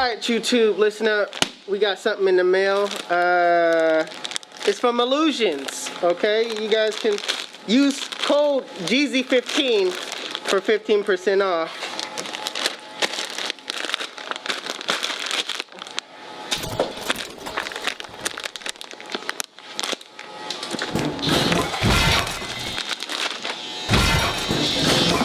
Alright, YouTube, listen up. We got something in the mail. It's from Illusions, okay? You guys can use code Jeezy15 for 15% off.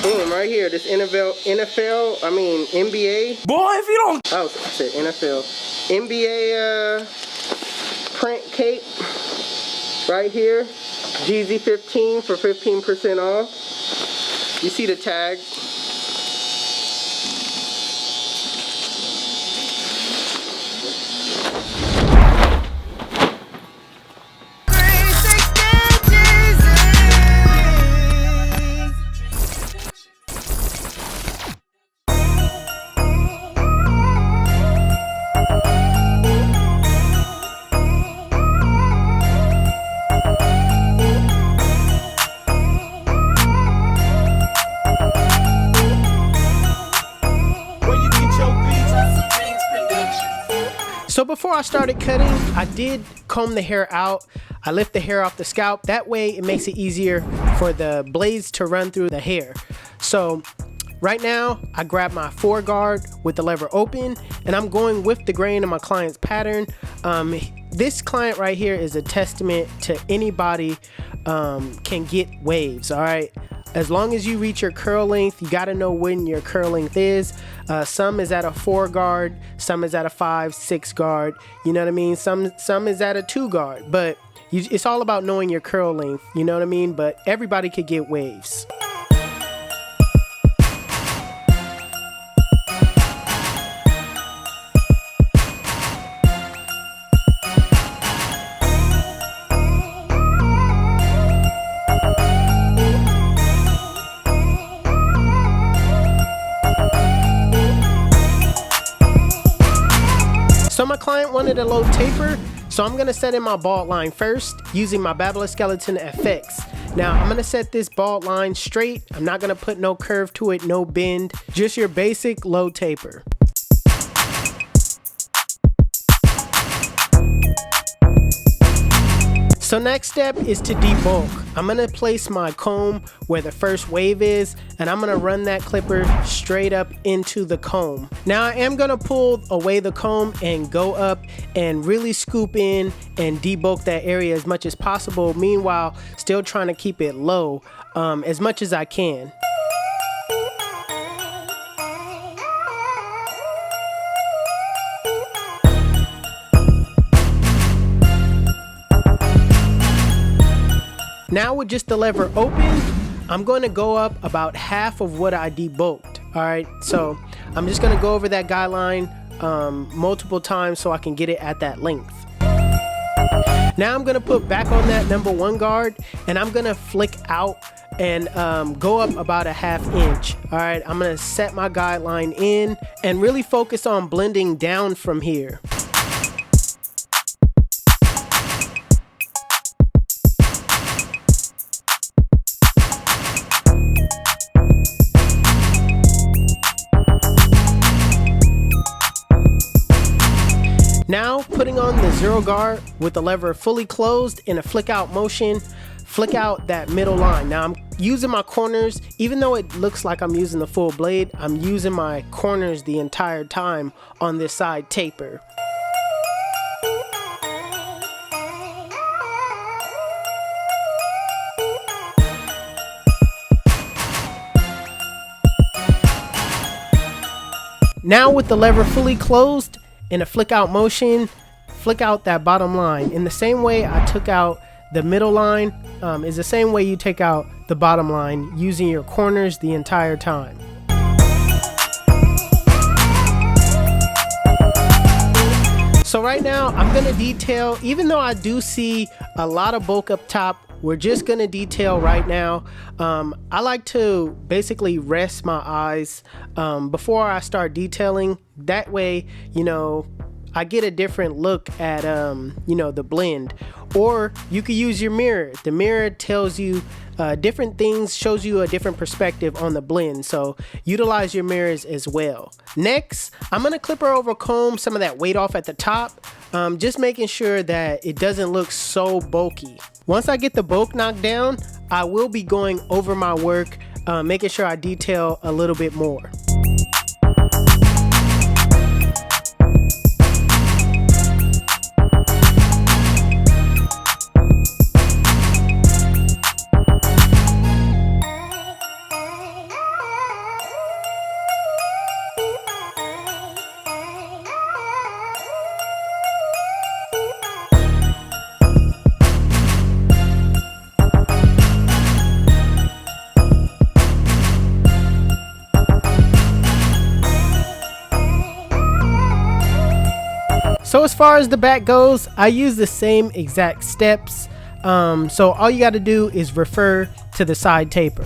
Boom, right here, this NFL, I mean NBA. Boy, if you don't. Oh, I said NFL. NBA print cape right here. Jeezy15 for 15% off. You see the tag. So before I started cutting, I did comb the hair out. I lift the hair off the scalp. That way it makes it easier for the blades to run through the hair. So right now I grab my foreguard with the lever open and I'm going with the grain of my client's pattern. This client right here is a testament to anybody can get waves, all right? As long as you reach your curl length, you got to know when your curl length is. Some is at a 4 guard, some is at a 5, 6 guard. You know what I mean? Some is at a 2 guard, but it's all about knowing your curl length. You know what I mean? But everybody could get waves. So my client wanted a low taper, so I'm gonna set in my bald line first using my Skeleton FX. Now I'm gonna set this bald line straight. I'm not gonna put no curve to it, no bend, just your basic low taper. So next step is to debulk. I'm gonna place my comb where the first wave is and I'm gonna run that clipper straight up into the comb. Now I am gonna pull away the comb and go up and really scoop in and debulk that area as much as possible. Meanwhile, still trying to keep it low as much as I can. Now with just the lever open, I'm going to go up about half of what I debulked. All right, so I'm just going to go over that guideline multiple times so I can get it at that length. Now I'm going to put back on that number 1 guard and I'm going to flick out and go up about a 1/2 inch. All right, I'm going to set my guideline in and really focus on blending down from here. Now putting on the 0 guard with the lever fully closed in a flick out motion, flick out that middle line. Now I'm using my corners, even though it looks like I'm using the full blade, I'm using my corners the entire time on this side taper. Now with the lever fully closed, in a flick out motion, flick out that bottom line. In the same way I took out the middle line is the same way you take out the bottom line using your corners the entire time. So right now I'm gonna detail, even though I do see a lot of bulk up top, we're just gonna detail right now. I like to basically rest my eyes before I start detailing. That way, you know, I get a different look at you know, the blend. Or you could use your mirror. The mirror tells you different things, shows you a different perspective on the blend, so utilize your mirrors as well. Next, I'm gonna clipper over comb some of that weight off at the top, just making sure that it doesn't look so bulky. Once I get the bulk knocked down, I will be going over my work, making sure I detail a little bit more. So as far as the back goes, I use the same exact steps. So all you got to do is refer to the side taper.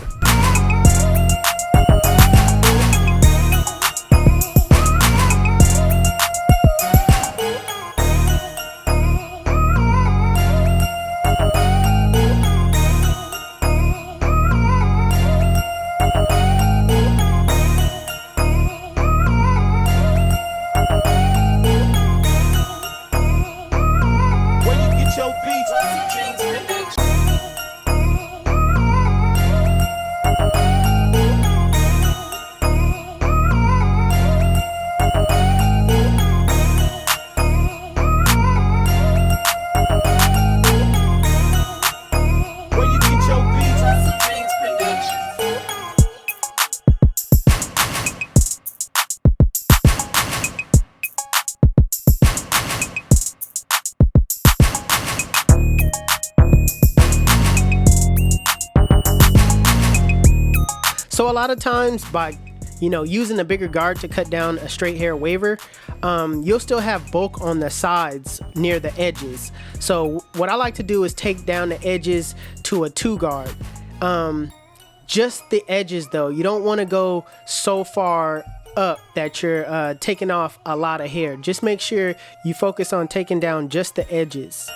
So a lot of times by, you know, using a bigger guard to cut down a straight hair waver, you'll still have bulk on the sides near the edges. So what I like to do is take down the edges to a 2 guard. Just the edges though. You don't want to go so far up that you're taking off a lot of hair. Just make sure you focus on taking down just the edges.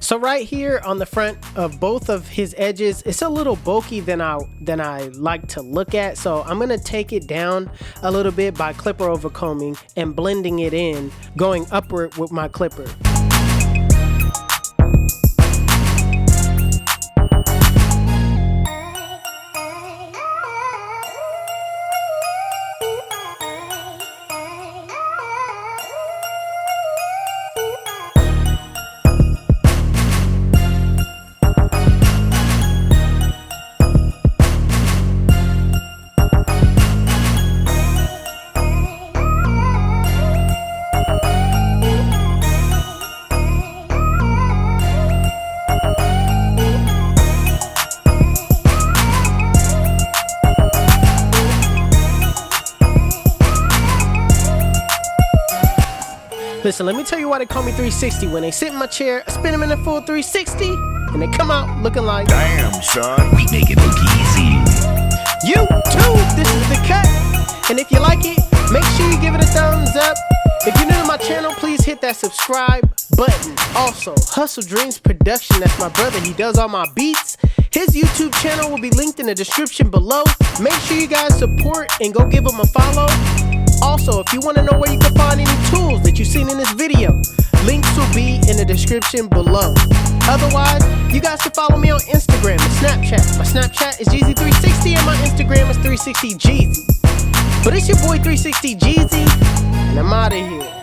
So right here on the front of both of his edges, it's a little bulky than I like to look at. So I'm gonna take it down a little bit by clipper over combing and blending it in, going upward with my clipper. Listen, let me tell you why they call me 360. When they sit in my chair, I spin them in a full 360, and they come out looking like, damn, son, we make it look easy. YouTube, this is the cut. And if you like it, make sure you give it a thumbs up. If you're new to my channel, please hit that subscribe button. Also, Hustle Dreams Production, that's my brother. He does all my beats. His YouTube channel will be linked in the description below. Make sure you guys support and go give him a follow. Also, if you want to know where you can find any tools that you've seen in this video, links will be in the description below. Otherwise, you guys can follow me on Instagram and Snapchat. My Snapchat is Jeezy360 and my Instagram is 360Jeezy. But it's your boy 360Jeezy, and I'm out of here.